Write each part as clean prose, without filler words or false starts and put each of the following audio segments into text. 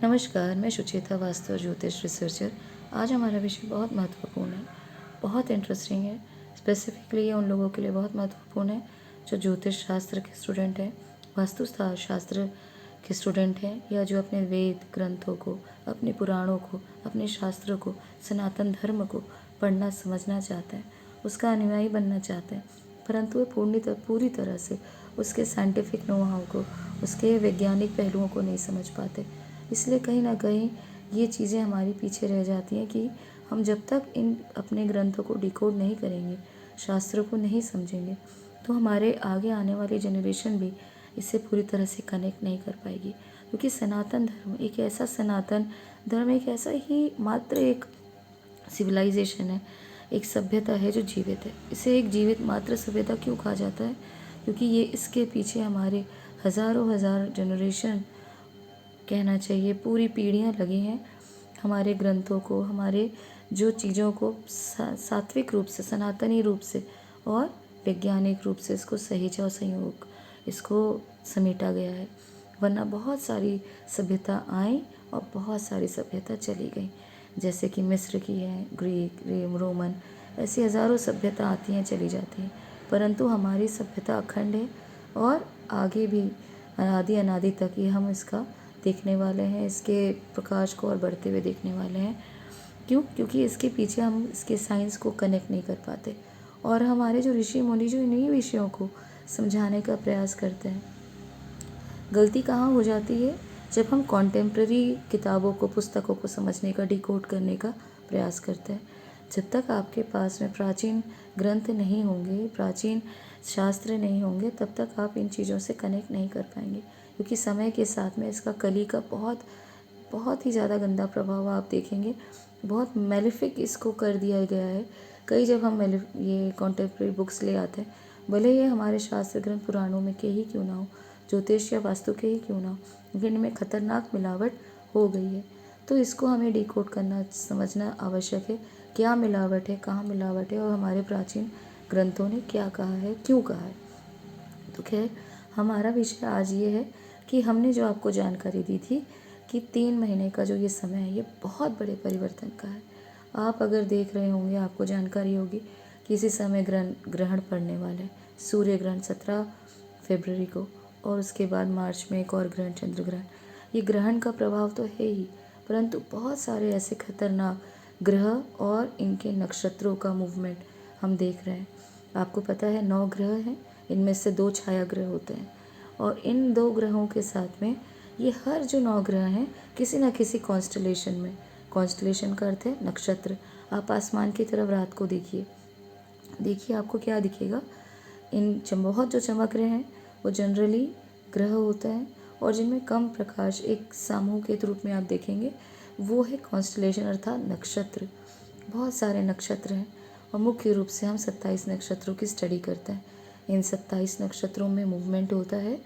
नमस्कार, मैं सुचेता वास्तु और ज्योतिष रिसर्चर। आज हमारा विषय बहुत महत्वपूर्ण है, बहुत इंटरेस्टिंग है। स्पेसिफिकली ये उन लोगों के लिए बहुत महत्वपूर्ण है जो ज्योतिष शास्त्र के स्टूडेंट हैं, वास्तु शास्त्र के स्टूडेंट हैं, या जो अपने वेद ग्रंथों को, अपने पुराणों को, अपने शास्त्रों को, सनातन धर्म को पढ़ना समझना चाहते हैं, उसका अनुयायी बनना चाहते हैं, परंतु वे पूरी तरह से उसके साइंटिफिक नोहाउ को, उसके वैज्ञानिक पहलुओं को नहीं समझ पाते। इसलिए कहीं ना कहीं ये चीज़ें हमारी पीछे रह जाती हैं कि हम जब तक इन अपने ग्रंथों को डिकोड नहीं करेंगे, शास्त्रों को नहीं समझेंगे, तो हमारे आगे आने वाली जनरेशन भी इससे पूरी तरह से कनेक्ट नहीं कर पाएगी। क्योंकि सनातन धर्म एक ऐसा ही मात्र एक सिविलाइजेशन है, एक सभ्यता है जो जीवित है। इसे एक जीवित मात्र सभ्यता क्यों कहा जाता है? क्योंकि ये इसके पीछे हमारे हज़ारों हज़ार जनरेशन, कहना चाहिए पूरी पीढ़ियाँ लगी हैं हमारे ग्रंथों को, हमारे जो चीज़ों को सात्विक रूप से, सनातनी रूप से और वैज्ञानिक रूप से इसको सहेजा और संयोग इसको समेटा गया है। वरना बहुत सारी सभ्यता आई और बहुत सारी सभ्यता चली गई, जैसे कि मिस्र की है, ग्रीक, रोमन, ऐसी हज़ारों सभ्यता आती हैं चली जाती हैं, परंतु हमारी सभ्यता अखंड है और आगे भी अनादि अनादि तक ही हम इसका देखने वाले हैं, इसके प्रकाश को और बढ़ते हुए देखने वाले हैं। क्यों? क्योंकि इसके पीछे हम इसके साइंस को कनेक्ट नहीं कर पाते, और हमारे जो ऋषि मुनि जो इन्हीं विषयों को समझाने का प्रयास करते हैं। गलती कहाँ हो जाती है? जब हम कॉन्टेम्प्ररी किताबों को, पुस्तकों को समझने का, डिकोड करने का प्रयास करते हैं। जब तक आपके पास में प्राचीन ग्रंथ नहीं होंगे, प्राचीन शास्त्र नहीं होंगे, तब तक आप इन चीज़ों से कनेक्ट नहीं कर पाएंगे। क्योंकि समय के साथ में इसका कली का बहुत ही ज़्यादा गंदा प्रभाव आप देखेंगे। बहुत मेलिफिक इसको कर दिया गया है। कई जब हम ये कॉन्टेम्प्रेरी बुक्स ले आते हैं, भले ये हमारे शास्त्र ग्रंथ पुराणों में के ही क्यों ना हो, ज्योतिष या वास्तु के ही क्यों ना हो, लेकिन इनमें खतरनाक मिलावट हो गई है। तो इसको हमें डिकोड करना, समझना आवश्यक है। क्या मिलावट है, कहाँ मिलावट है, और हमारे प्राचीन ग्रंथों ने क्या कहा है, क्यों कहा है। तो खैर, हमारा विषय आज ये है कि हमने जो आपको जानकारी दी थी कि 3 महीने का जो ये समय है, ये बहुत बड़े परिवर्तन का है। आप अगर देख रहे होंगे, आपको जानकारी होगी कि इसी समय ग्रहण पड़ने वाला है, सूर्य ग्रहण 17 फरवरी को, और उसके बाद मार्च में एक और ग्रहण, चंद्र ग्रहण। ये ग्रहण का प्रभाव तो है ही, परंतु बहुत सारे ऐसे खतरनाक ग्रह और इनके नक्षत्रों का मूवमेंट हम देख रहे हैं। आपको पता है 9 ग्रह हैं, इनमें से 2 छाया ग्रह होते हैं, और इन 2 ग्रहों के साथ में ये हर जो 9 ग्रह हैं किसी न किसी कॉन्स्टलेशन में, कॉन्स्टलेशन का अर्थ है नक्षत्र। आप आसमान की तरफ रात को देखिए आपको क्या दिखेगा। बहुत जो चमक रहे हैं वो जनरली ग्रह होता है, और जिनमें कम प्रकाश एक समूह के रूप में आप देखेंगे वो है कॉन्स्टलेशन, अर्थात नक्षत्र। बहुत सारे नक्षत्र हैं, और मुख्य रूप से हम 27 नक्षत्रों की स्टडी करते हैं। इन 27 नक्षत्रों में मूवमेंट होता है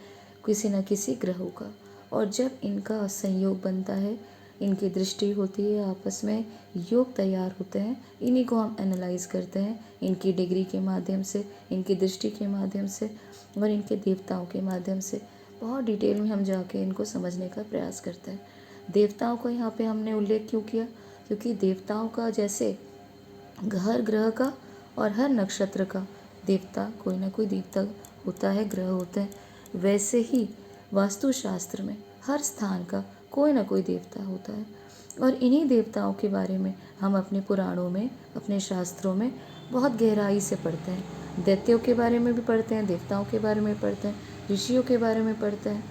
किसी न किसी ग्रहों का, और जब इनका संयोग बनता है, इनकी दृष्टि होती है, आपस में योग तैयार होते हैं, इन्हीं को हम एनालाइज करते हैं इनकी डिग्री के माध्यम से, इनकी दृष्टि के माध्यम से, और इनके देवताओं के माध्यम से। बहुत डिटेल में हम जाके इनको समझने का प्रयास करते हैं। देवताओं को यहाँ पे हमने उल्लेख क्यों किया? क्योंकि देवताओं का जैसे हर ग्रह का और हर नक्षत्र का देवता, कोई ना कोई देवता होता है, ग्रह होते हैं, वैसे ही वास्तुशास्त्र में हर स्थान का कोई ना कोई देवता होता है। और इन्हीं देवताओं के बारे में हम अपने पुराणों में, अपने शास्त्रों में बहुत गहराई से पढ़ते हैं। दैत्यों के बारे में भी पढ़ते हैं, देवताओं के बारे में पढ़ते हैं, ऋषियों के बारे में पढ़ते हैं,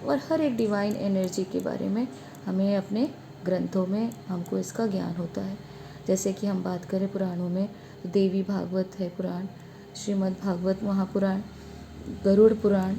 और हर एक डिवाइन एनर्जी के बारे में हमें अपने ग्रंथों में हमको इसका ज्ञान होता है। जैसे कि हम बात करें पुराणों में, तो देवी भागवत है पुराण, श्रीमद् भागवत महापुराण, गरुड़ पुराण।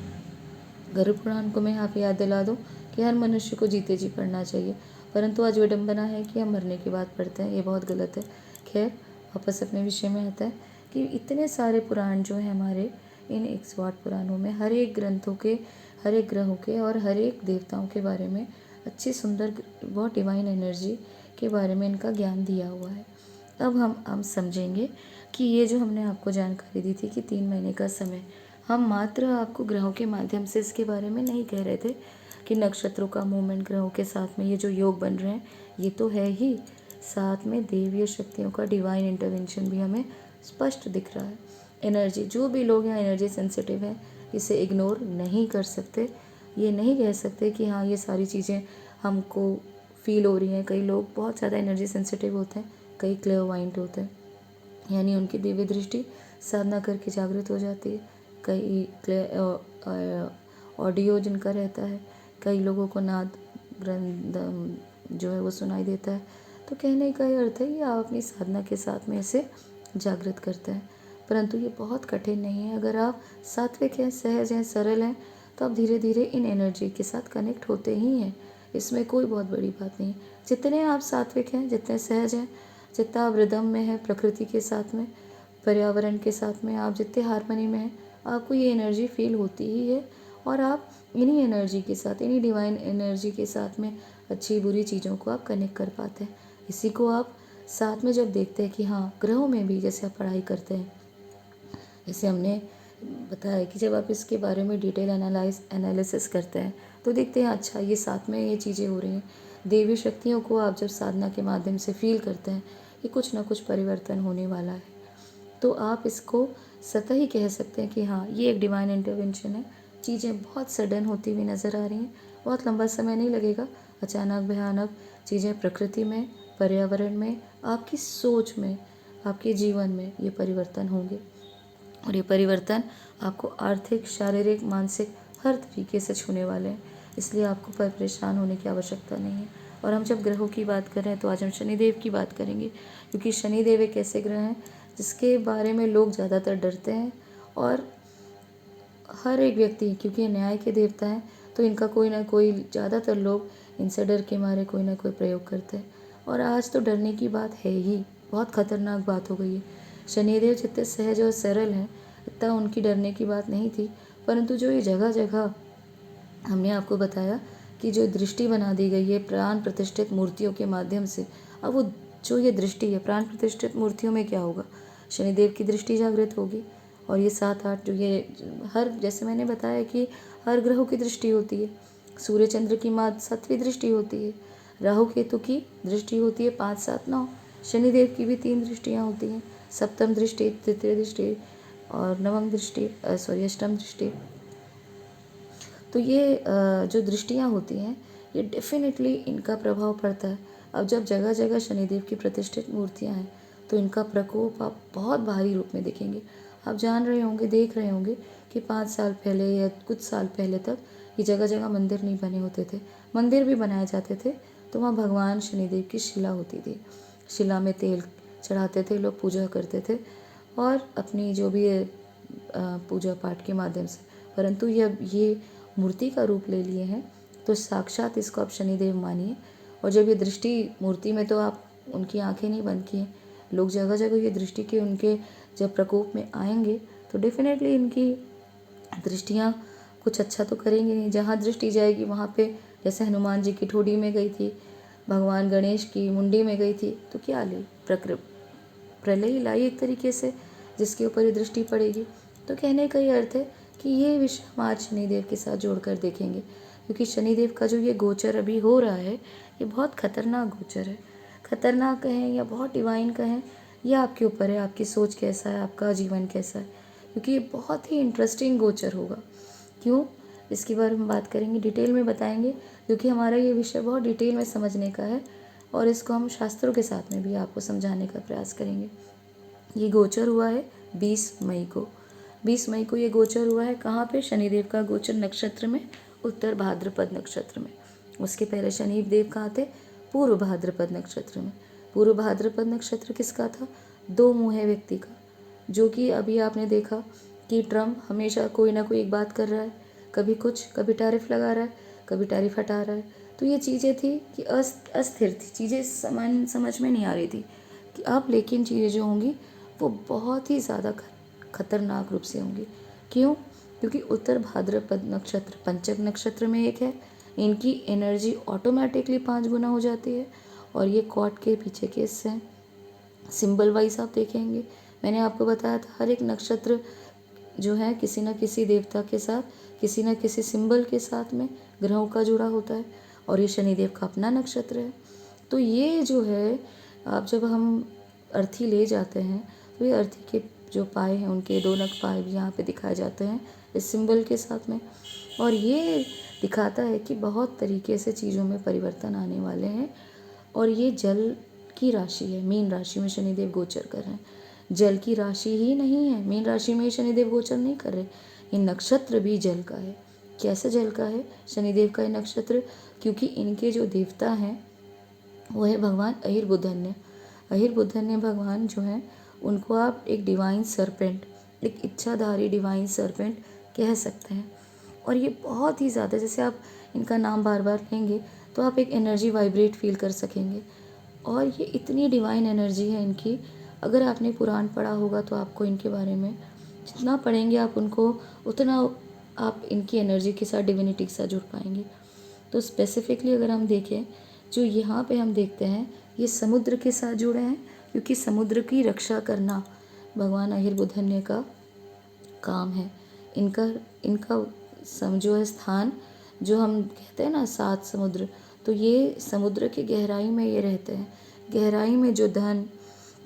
गरुड़ पुराण को मैं यहाँ पे याद दिला दूँ कि हर मनुष्य को जीते जी पढ़ना चाहिए, परंतु आज विडम्बना है कि हम मरने के बाद पढ़ते हैं, ये बहुत गलत है। खैर, वापस अपने विषय में आता है कि इतने सारे पुराण जो हैं हमारे, इन 108 पुराणों में हर एक ग्रंथों के, हर एक ग्रहों के और हर एक देवताओं के बारे में अच्छी सुंदर, बहुत डिवाइन एनर्जी के बारे में इनका ज्ञान दिया हुआ है। अब हम समझेंगे कि ये जो हमने आपको जानकारी दी थी कि 3 महीने का समय, हम मात्र आपको ग्रहों के माध्यम से इसके बारे में नहीं कह रहे थे कि नक्षत्रों का मूवमेंट ग्रहों के साथ में ये जो योग बन रहे हैं ये तो है ही, साथ में देवीय शक्तियों का डिवाइन इंटरवेंशन भी हमें स्पष्ट दिख रहा है। एनर्जी, जो भी लोग यहाँ एनर्जी सेंसिटिव हैं इसे इग्नोर नहीं कर सकते, ये नहीं कह सकते कि हाँ ये सारी चीज़ें हमको फील हो रही हैं। कई लोग बहुत ज़्यादा एनर्जी सेंसिटिव होते हैं, कई क्लेयरवाइंट होते हैं, यानी उनकी दिव्य दृष्टि साधना करके जागृत हो जाती है। कई ऑडियो जिनका रहता है, कई लोगों को नाद वृंद जो है वो सुनाई देता है। तो कहने का ये अर्थ है कि आप अपनी साधना के साथ में इसे जागृत करते हैं, परंतु ये बहुत कठिन नहीं है। अगर आप सात्विक हैं, सहज हैं, सरल हैं, तो आप धीरे धीरे इन एनर्जी के साथ कनेक्ट होते ही हैं। इसमें कोई बहुत बड़ी बात नहीं है। जितने आप सात्विक हैं, जितने सहज हैं, जितना आप रिदम में हैं, प्रकृति के साथ में, पर्यावरण के साथ में, आप जितने हारमोनी में हैं, आपको ये एनर्जी फील होती ही है। और आप इन्हीं एनर्जी के साथ, इन्हीं डिवाइन एनर्जी के साथ में अच्छी बुरी चीज़ों को आप कनेक्ट कर पाते हैं। इसी को आप साथ में जब देखते हैं कि हाँ ग्रहों में भी, जैसे आप पढ़ाई करते हैं, जैसे हमने बताया कि जब आप इसके बारे में डिटेल एनालिसिस करते हैं तो देखते हैं अच्छा ये साथ में ये चीज़ें हो रही हैं। देवी शक्तियों को आप जब साधना के माध्यम से फील करते हैं कि कुछ ना कुछ परिवर्तन होने वाला है, तो आप इसको सतही कह सकते हैं कि हाँ ये एक डिवाइन इंटरवेंशन है। चीज़ें बहुत सडन होती हुई नज़र आ रही हैं, बहुत लंबा समय नहीं लगेगा, अचानक भयानक चीज़ें प्रकृति में, पर्यावरण में, आपकी सोच में, आपके जीवन में ये परिवर्तन होंगे। और ये परिवर्तन आपको आर्थिक, शारीरिक, मानसिक हर तरीके से छूने वाले हैं। इसलिए आपको परेशान होने की आवश्यकता नहीं है। और हम जब ग्रहों की बात कर रहे हैं तो आज हम शनिदेव की बात करेंगे, क्योंकि शनिदेव एक ऐसे ग्रह हैं जिसके बारे में लोग ज़्यादातर डरते हैं। और हर एक व्यक्ति, क्योंकि ये न्याय के देवता हैं, तो इनका कोई ना कोई, ज़्यादातर लोग इनसे डर के मारे कोई ना कोई प्रयोग करते हैं। और आज तो डरने की बात है ही, बहुत खतरनाक बात हो गई है। शनिदेव जितने सहज और सरल हैं इतना उनकी डरने की बात नहीं थी, परंतु जो ये जगह जगह हमने आपको बताया कि जो दृष्टि बना दी गई है प्राण प्रतिष्ठित मूर्तियों के माध्यम से, अब वो जो ये दृष्टि है प्राण प्रतिष्ठित मूर्तियों में क्या होगा, शनिदेव की दृष्टि जागृत होगी। और ये 7-8 जो ये हर, जैसे मैंने बताया कि हर ग्रहों की दृष्टि होती है। सूर्य चंद्र की 7वीं दृष्टि होती है, राहु केतु की दृष्टि होती है 5, 7, 9, शनिदेव की भी 3 दृष्टियाँ होती हैं, सप्तम दृष्टि, तृतीय दृष्टि और नवम दृष्टि, अष्टम दृष्टि। तो ये जो दृष्टियाँ होती हैं ये डेफिनेटली इनका प्रभाव पड़ता है। अब जब जगह जगह शनिदेव की प्रतिष्ठित मूर्तियाँ हैं तो इनका प्रकोप आप बहुत भारी रूप में देखेंगे। आप जान रहे होंगे, देख रहे होंगे कि 5 साल पहले या कुछ साल पहले तक ये जगह जगह मंदिर नहीं बने होते थे। मंदिर भी बनाए जाते थे तो वहाँ भगवान शनिदेव की शिला होती थी, शिला में तेल चढ़ाते थे, लोग पूजा करते थे और अपनी जो भी पूजा पाठ के माध्यम से। परंतु ये मूर्ति का रूप ले लिए हैं तो साक्षात इसको आप शनिदेव मानिए। और जब ये दृष्टि मूर्ति में, तो आप उनकी आंखें नहीं बंद किए, लोग जगह जगह ये दृष्टि के उनके जब प्रकोप में आएंगे तो डेफिनेटली इनकी दृष्टियाँ कुछ अच्छा तो करेंगी नहीं। जहाँ दृष्टि जाएगी वहाँ पे, जैसे हनुमान जी की ठोड़ी में गई थी, भगवान गणेश की मुंडी में गई थी, तो क्या ली, प्रलय ही लाई एक तरीके से, जिसके ऊपर ये दृष्टि पड़ेगी। तो कहने का ये अर्थ है कि ये विषय हम आज शनिदेव के साथ जोड़कर देखेंगे, क्योंकि शनिदेव का जो ये गोचर अभी हो रहा है ये बहुत खतरनाक गोचर है। खतरनाक कहें या बहुत डिवाइन कहें, यह आपके ऊपर है, आपकी सोच कैसा है, आपका जीवन कैसा है, क्योंकि ये बहुत ही इंटरेस्टिंग गोचर होगा। क्यों, इसके बारे में बात करेंगे, डिटेल में बताएंगे, क्योंकि हमारा ये विषय बहुत डिटेल में समझने का है और इसको हम शास्त्रों के साथ में भी आपको समझाने का प्रयास करेंगे। ये गोचर हुआ है 20 मई को। 20 मई को ये गोचर हुआ है कहाँ पे, शनिदेव का गोचर नक्षत्र में, उत्तर भाद्रपद नक्षत्र में। उसके पहले शनिदेव कहाँ थे, पूर्व भाद्रपद नक्षत्र में। पूर्व भाद्रपद नक्षत्र किसका था, 2 मुँहे व्यक्ति का, जो कि अभी आपने देखा कि ट्रम्प हमेशा कोई ना कोई एक बात कर रहा है, कभी कुछ, कभी टैरिफ लगा रहा है, कभी टैरिफ हटा रहा है। तो ये चीज़ें थी कि अस्थिर थी, चीज़ें समझ में नहीं आ रही थी कि अब लेकिन चीज़ें जो होंगी वो बहुत ही ज़्यादा खतरनाक रूप से होंगी। क्यों, क्योंकि उत्तर भाद्रपद नक्षत्र पंचक नक्षत्र में एक है, इनकी एनर्जी ऑटोमेटिकली 5 गुना हो जाती है। और ये कॉट के पीछे केस हैं, सिंबल वाइज आप देखेंगे, मैंने आपको बताया था हर एक नक्षत्र जो है किसी न किसी देवता के साथ, किसी न किसी सिंबल के साथ में ग्रहों का जुड़ा होता है और ये शनिदेव का अपना नक्षत्र है। तो ये जो है, आप जब हम अर्थी ले जाते हैं तो ये अर्थी के जो पाए हैं उनके 2 नग पाए भी यहाँ पे दिखाए जाते हैं इस सिंबल के साथ में। और ये दिखाता है कि बहुत तरीके से चीज़ों में परिवर्तन आने वाले हैं। और ये जल की राशि है, मीन राशि में शनिदेव गोचर कर रहे हैं। जल की राशि ही नहीं है, मीन राशि में ही शनिदेव गोचर नहीं कर रहे। ये नक्षत्र भी जल का है। कैसे जल का है शनिदेव का ये नक्षत्र? क्योंकि इनके जो देवता हैं वो है भगवान अहिर्बुधन्य। अहिर्बुधन्य भगवान जो हैं उनको आप एक डिवाइन सरपेंट, एक इच्छाधारी डिवाइन सरपेंट कह सकते हैं। और ये बहुत ही ज़्यादा, जैसे आप इनका नाम बार बार लेंगे तो आप एक एनर्जी वाइब्रेट फील कर सकेंगे। और ये इतनी डिवाइन एनर्जी है इनकी, अगर आपने पुराण पढ़ा होगा तो आपको इनके बारे में, जितना पढ़ेंगे आप उनको उतना आप इनकी एनर्जी के साथ, डिविनिटी के साथ जुड़ पाएंगे। तो स्पेसिफिकली अगर हम देखें, जो यहाँ पे हम देखते हैं ये समुद्र के साथ जुड़े हैं, क्योंकि समुद्र की रक्षा करना भगवान अहिर्बुधन्य का काम है। इनका इनका जो है स्थान, जो हम कहते हैं ना 7 समुद्र, तो ये समुद्र की गहराई में ये रहते हैं। गहराई में जो धन,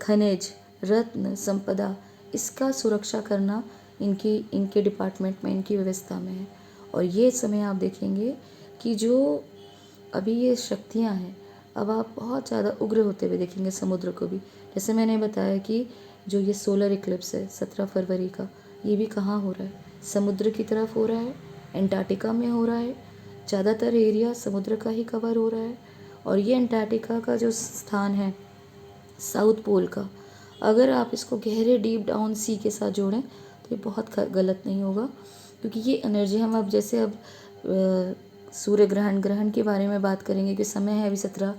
खनिज, रत्न, संपदा, इसका सुरक्षा करना इनके डिपार्टमेंट में, इनकी व्यवस्था में है। और ये समय आप देखेंगे कि जो अभी ये शक्तियाँ हैं, अब आप बहुत ज़्यादा उग्र होते हुए देखेंगे समुद्र को भी। जैसे मैंने बताया कि जो ये सोलर इक्लिप्स है 17 फरवरी का, ये भी कहाँ हो रहा है? समुद्र की तरफ हो रहा है, एंटार्क्टिका में हो रहा है। ज़्यादातर एरिया समुद्र का ही कवर हो रहा है। और ये एंटार्क्टिका का जो स्थान है साउथ पोल का, अगर आप इसको गहरे डीप डाउन सी के साथ जोड़ें तो ये बहुत गलत नहीं होगा। क्योंकि ये एनर्जी हम अब जैसे अब सूर्य ग्रहण के बारे में बात करेंगे कि समय है अभी 17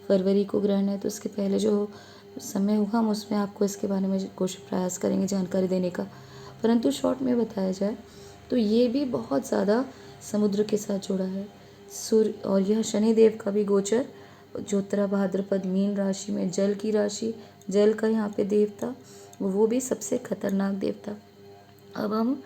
फरवरी को ग्रहण है, तो इसके पहले जो समय होगा हम उसमें आपको इसके बारे में कोशिश प्रयास करेंगे जानकारी देने का। परंतु शॉर्ट में बताया जाए तो ये भी बहुत ज़्यादा समुद्र के साथ जुड़ा है सूर्य। और यह शनिदेव का भी गोचर जो उत्तरा भाद्रपद मीन राशि में, जल की राशि, जल का यहाँ पे देवता, वो भी सबसे खतरनाक देवता। अब हम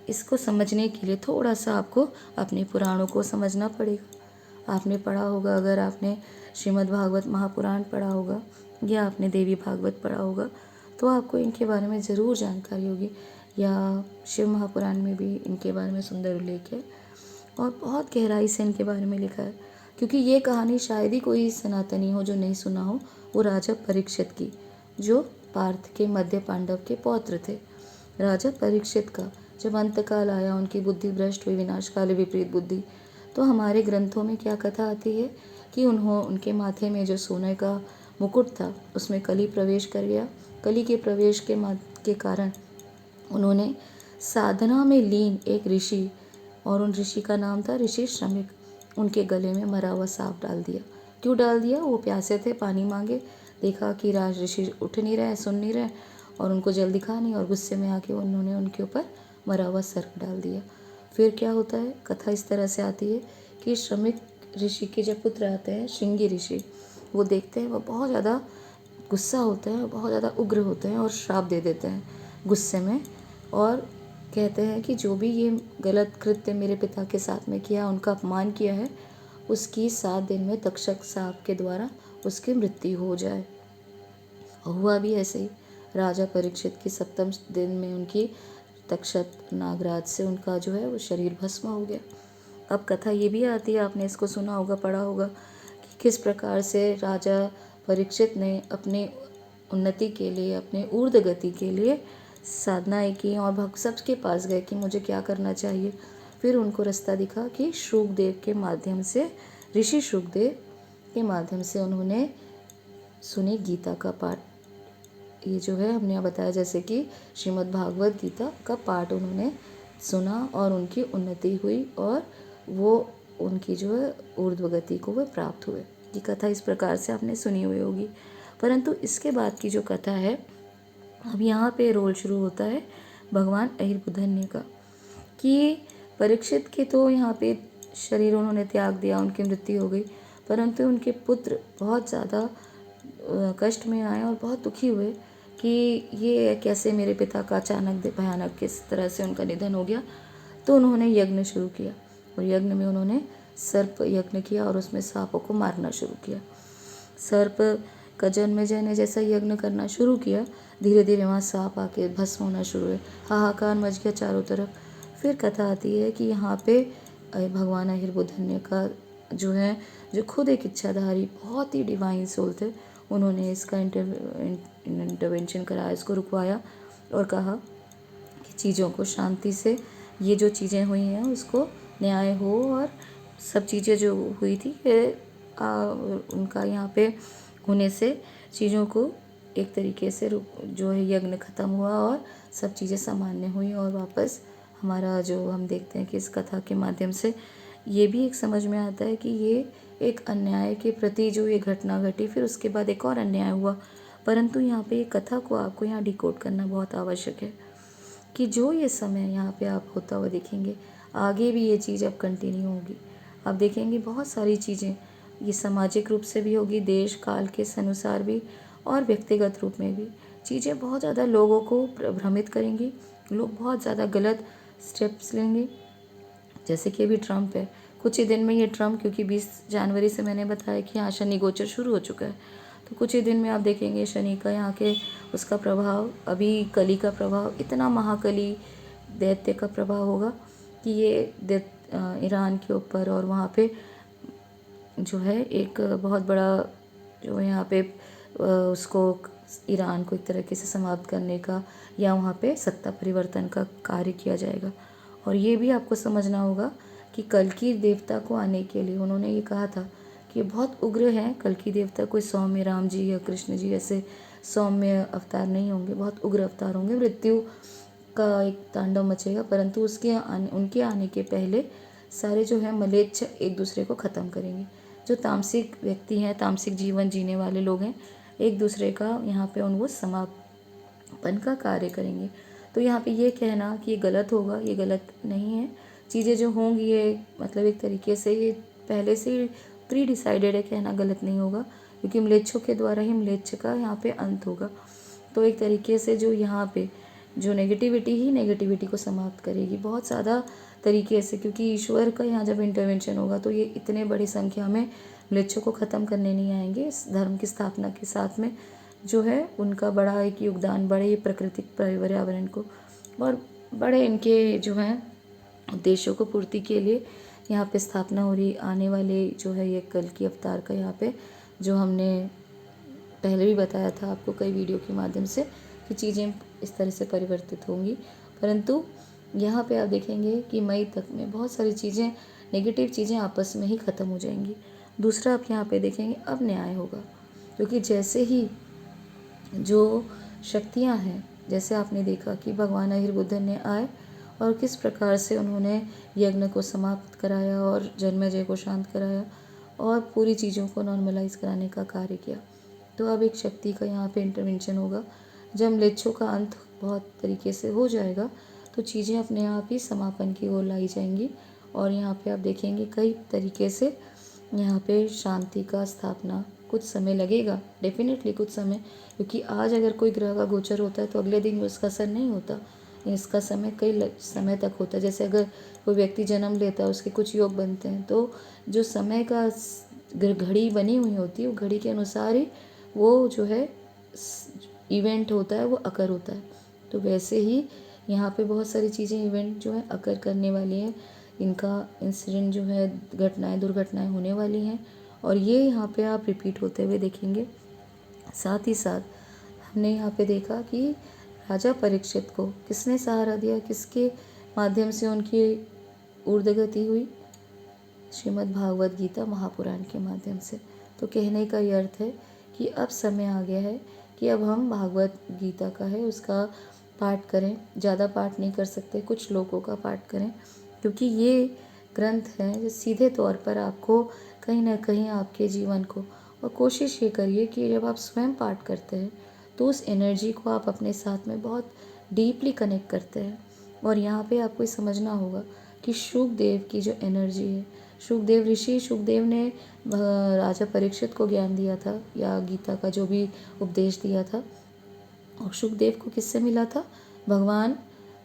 इसको समझने के लिए थोड़ा सा आपको अपने पुराणों को समझना पड़ेगा। आपने पढ़ा होगा, अगर आपने श्रीमद् भागवत महापुराण पढ़ा होगा या आपने देवी भागवत पढ़ा होगा तो आपको इनके बारे में ज़रूर जानकारी होगी। या शिव महापुराण में भी इनके बारे में सुंदर उल्लेख है और बहुत गहराई से इनके बारे में लिखा है। क्योंकि ये कहानी शायद ही कोई सनातनी हो जो नहीं सुना हो, वो राजा परीक्षित की, जो पार्थ के मध्य पांडव के पौत्र थे। राजा परीक्षित का जब अंतकाल आया, उनकी बुद्धि भ्रष्ट हुई, विनाश काले विपरीत बुद्धि, तो हमारे ग्रंथों में क्या कथा आती है कि उनके माथे में जो सोने का मुकुट था उसमें कली प्रवेश कर गया। कली के प्रवेश के कारण उन्होंने साधना में लीन एक ऋषि, और उन ऋषि का नाम था ऋषि श्रमिक, उनके गले में मरा हुआ सांप डाल दिया। क्यों डाल दिया? वो प्यासे थे, पानी मांगे, देखा कि राज ऋषि उठ नहीं रहे, सुन नहीं रहे और उनको जल दिखा नहीं, और गुस्से में आके उन्होंने उनके ऊपर मरा हुआ सर्प डाल दिया। फिर क्या होता है, कथा इस तरह से आती है कि श्रमिक ऋषि के जब पुत्र आते हैं श्रृंगी ऋषि, वो देखते हैं, वो बहुत ज़्यादा गुस्सा होते हैं, बहुत ज़्यादा उग्र होते हैं और श्राप दे देते हैं गुस्से में। और कहते हैं कि जो भी ये गलत कृत्य मेरे पिता के साथ में किया, उनका अपमान किया है, उसकी 7 दिन में तक्षक सांप के द्वारा उसकी मृत्यु हो जाए। और हुआ भी ऐसे ही। राजा परीक्षित की 7वें दिन में उनकी तक्षक नागराज से उनका जो है वो शरीर भस्म हो गया। अब कथा ये भी आती है, आपने इसको सुना होगा, पढ़ा होगा, कि किस प्रकार से राजा परीक्षित ने अपने उन्नति के लिए, अपने ऊर्ध्व गति के लिए साधनाएं की और भक्त सबके पास गए कि मुझे क्या करना चाहिए। फिर उनको रास्ता दिखा कि शुकदेव के माध्यम से, ऋषि शुकदेव के माध्यम से उन्होंने सुनी गीता का पाठ। ये जो है हमने बताया जैसे कि श्रीमद् भागवत गीता का पाठ उन्होंने सुना और उनकी उन्नति हुई और वो उनकी जो है ऊर्ध्व गति को वह प्राप्त हुए। ये कथा इस प्रकार से आपने सुनी हुई होगी। परंतु इसके बाद की जो कथा है, अब यहाँ पे रोल शुरू होता है भगवान अहिर्बुधन्य का, कि परीक्षित के तो यहाँ पे शरीर उन्होंने त्याग दिया, उनकी मृत्यु हो गई, परंतु उनके पुत्र बहुत ज़्यादा कष्ट में आए और बहुत दुखी हुए कि ये कैसे मेरे पिता का अचानक भयानक किस तरह से उनका निधन हो गया। तो उन्होंने यज्ञ शुरू किया और यज्ञ में उन्होंने सर्प यज्ञ किया और उसमें सांपों को मारना शुरू किया। सर्प का जन्मेजय ने जैसा यज्ञ करना शुरू किया, धीरे धीरे वहाँ सांप आके भस्म होना शुरू हुए। हाहाकार मच गया चारों तरफ। फिर कथा आती है कि यहाँ पे भगवान अहिर्बुद्धन्य का जो है, जो खुद एक इच्छाधारी बहुत ही डिवाइन सोल थे, उन्होंने इसका इंटरवेंशन कराया, इसको रुकवाया और कहा कि चीज़ों को शांति से, ये जो चीज़ें हुई हैं उसको न्याय हो, और सब चीज़ें जो हुई थी उनका यहाँ पे होने से चीज़ों को एक तरीके से जो है यज्ञ ख़त्म हुआ और सब चीज़ें सामान्य हुई। और वापस हमारा जो हम देखते हैं कि इस कथा के माध्यम से ये भी एक समझ में आता है कि ये एक अन्याय के प्रति जो ये घटना घटी, फिर उसके बाद एक और अन्याय हुआ, परंतु यहाँ पे ये कथा को आपको यहाँ डिकोड करना बहुत आवश्यक है कि जो ये समय यहाँ पे आप होता हुआ देखेंगे, आगे भी ये चीज़ अब कंटिन्यू होगी। आप देखेंगे बहुत सारी चीज़ें ये सामाजिक रूप से भी होगी, देश काल के अनुसार भी, और व्यक्तिगत रूप में भी चीज़ें बहुत ज़्यादा लोगों को भ्रमित करेंगी। लोग बहुत ज़्यादा गलत स्टेप्स लेंगे, जैसे कि अभी ट्रम्प है। कुछ ही दिन में ये ट्रम्प, क्योंकि 20 जनवरी से मैंने बताया कि यहाँ शनि गोचर शुरू हो चुका है, तो कुछ ही दिन में आप देखेंगे शनि का यहाँ के उसका प्रभाव, अभी कली का प्रभाव, इतना महाकली दैत्य का प्रभाव होगा कि ये ईरान के ऊपर और वहाँ पे जो है एक बहुत बड़ा जो यहाँ पे उसको ईरान को एक तरीके से समाप्त करने का या वहाँ पे सत्ता परिवर्तन का कार्य किया जाएगा। और ये भी आपको समझना होगा कि कल्कि देवता को आने के लिए उन्होंने ये कहा था कि ये बहुत उग्र हैं। कल्कि देवता कोई सौम्य राम जी या कृष्ण जी ऐसे सौम्य अवतार नहीं होंगे, बहुत उग्र अवतार होंगे। मृत्यु का एक तांडव मचेगा, परंतु उनके आने के पहले सारे जो है मलेच्छ एक दूसरे को ख़त्म करेंगे। जो तामसिक व्यक्ति हैं, तामसिक जीवन जीने वाले लोग हैं, एक दूसरे का यहाँ पे उनको समापन का कार्य करेंगे। तो यहाँ पे ये कहना कि ये गलत होगा, ये गलत नहीं है। चीज़ें जो होंगी ये मतलब एक तरीके से ये पहले से प्री डिसाइडेड है, कहना गलत नहीं होगा, क्योंकि म्लेच्छों के द्वारा ही म्लेच्छ का यहाँ पे अंत होगा। तो एक तरीके से जो यहाँ पे जो नेगेटिविटी ही नेगेटिविटी को समाप्त करेगी बहुत ज़्यादा तरीके से, क्योंकि ईश्वर का यहाँ जब इंटरवेंशन होगा तो ये इतने बड़ी संख्या में म्लेच्छों को ख़त्म करने नहीं आएंगे। इस धर्म की स्थापना के साथ में जो है उनका बड़ा एक योगदान, बड़े प्राकृतिक पर्यावरण को और बड़े इनके जो हैं उद्देश्यों को पूर्ति के लिए यहाँ पे स्थापना हो रही। आने वाले जो है ये कल्कि अवतार का यहाँ पे जो हमने पहले भी बताया था आपको कई वीडियो के माध्यम से कि चीज़ें इस तरह से परिवर्तित होंगी, परंतु यहाँ पे आप देखेंगे कि मई तक में बहुत सारी चीज़ें, नेगेटिव चीज़ें आपस में ही ख़त्म हो जाएंगी। दूसरा आप यहाँ पे देखेंगे अब न्याय होगा, क्योंकि जैसे ही जो शक्तियाँ हैं, जैसे आपने देखा कि भगवान अहिर्बुद्धन ने आए और किस प्रकार से उन्होंने यज्ञ को समाप्त कराया और जन्मेजय को शांत कराया और पूरी चीज़ों को नॉर्मलाइज कराने का कार्य किया। तो अब एक शक्ति का यहाँ पे इंटरवेंशन होगा। जब म्लेच्छों का अंत बहुत तरीके से हो जाएगा तो चीज़ें अपने आप ही समापन की ओर लाई जाएंगी। और यहाँ पे आप देखेंगे कई तरीके से यहाँ पे शांति का स्थापना, कुछ समय लगेगा, डेफिनेटली कुछ समय, क्योंकि आज अगर कोई ग्रह का गोचर होता है तो अगले दिन उसका असर नहीं होता, इसका समय कई समय तक होता है। जैसे अगर कोई व्यक्ति जन्म लेता है, उसके कुछ योग बनते हैं, तो जो समय का घड़ी बनी हुई होती है वो घड़ी के अनुसार ही वो जो है इवेंट होता है, वो अकर होता है। तो वैसे ही यहाँ पे बहुत सारी चीज़ें इवेंट जो है अकर करने वाली हैं, इनका इंसिडेंट जो है घटनाएं दुर्घटनाएं होने वाली हैं और ये यहाँ पे आप रिपीट होते हुए देखेंगे। साथ ही साथ हमने यहाँ पे देखा कि राजा परीक्षित को किसने सहारा दिया, किसके माध्यम से उनकी ऊर्ध्वगति हुई, श्रीमद् भागवत गीता महापुराण के माध्यम से। तो कहने का ये अर्थ है कि अब समय आ गया है कि अब हम भागवत गीता का है उसका पाठ करें। ज़्यादा पाठ नहीं कर सकते, कुछ श्लोकों का पाठ करें, क्योंकि ये ग्रंथ है जो सीधे तौर पर आपको कहीं ना कहीं आपके जीवन को, और कोशिश ये करिए कि जब आप स्वयं पाठ करते हैं तो उस एनर्जी को आप अपने साथ में बहुत डीपली कनेक्ट करते हैं। और यहाँ पे आपको समझना होगा कि शुकदेव की जो एनर्जी है, शुकदेव ऋषि, शुकदेव ने राजा परीक्षित को ज्ञान दिया था या गीता का जो भी उपदेश दिया था, और शुकदेव को किससे मिला था? भगवान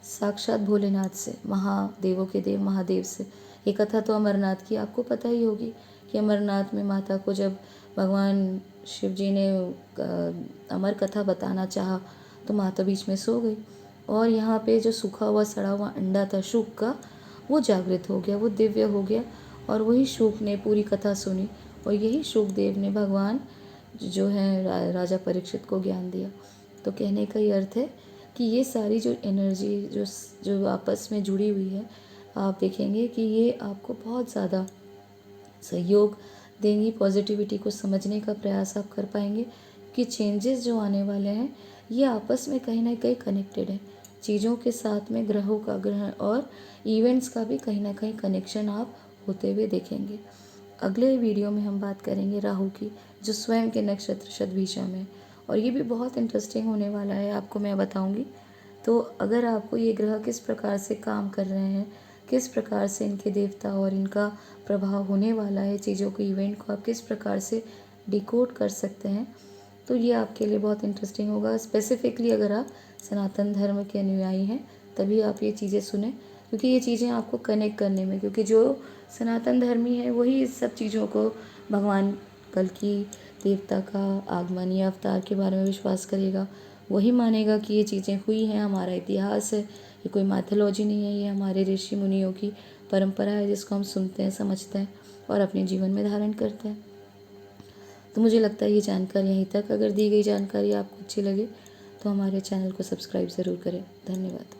साक्षात भोलेनाथ से, महादेवों के देव महादेव से। ये कथा तो अमरनाथ की आपको पता ही होगी कि अमरनाथ में माता को जब भगवान शिव जी ने अमर कथा बताना चाहा तो माता बीच में सो गई और यहाँ पे जो सूखा हुआ सड़ा हुआ अंडा था शुक का, वो जागृत हो गया, वो दिव्य हो गया और वही शुक ने पूरी कथा सुनी और यही शुकदेव ने भगवान जो है राजा परीक्षित को ज्ञान दिया। तो कहने का ये अर्थ है कि ये सारी जो एनर्जी जो जो आपस में जुड़ी हुई है, आप देखेंगे कि ये आपको बहुत ज़्यादा सहयोग देंगी, पॉजिटिविटी को समझने का प्रयास आप कर पाएंगे कि चेंजेस जो आने वाले हैं ये आपस में कहीं ना कहीं कनेक्टेड है। चीज़ों के साथ में ग्रहों का ग्रहण और इवेंट्स का भी कहीं ना कहीं कनेक्शन आप होते हुए देखेंगे। अगले वीडियो में हम बात करेंगे राहु की, जो स्वयं के नक्षत्र शतभिषा में, और ये भी बहुत इंटरेस्टिंग होने वाला है, आपको मैं बताऊंगी। तो अगर आपको ये ग्रह किस प्रकार से काम कर रहे हैं, किस प्रकार से इनके देवता और इनका प्रभाव होने वाला है, चीज़ों को इवेंट को आप किस प्रकार से डिकोड कर सकते हैं, तो ये आपके लिए बहुत इंटरेस्टिंग होगा। स्पेसिफिकली अगर आप सनातन धर्म के अनुयायी हैं तभी आप ये चीज़ें सुने, क्योंकि ये चीज़ें आपको कनेक्ट करने में, क्योंकि जो सनातन धर्मी है वही इस सब चीज़ों को, भगवान कल की देवता का आगमन या अवतार के बारे में विश्वास करेगा, वही मानेगा कि ये चीज़ें हुई हैं, हमारा इतिहास है, ये कोई मैथोलॉजी नहीं है, ये हमारे ऋषि मुनियों की परंपरा है जिसको हम सुनते हैं, समझते हैं और अपने जीवन में धारण करते हैं। तो मुझे लगता है ये जानकारी यहीं तक। अगर दी गई जानकारी आपको अच्छी लगे तो हमारे चैनल को सब्सक्राइब ज़रूर करें। धन्यवाद।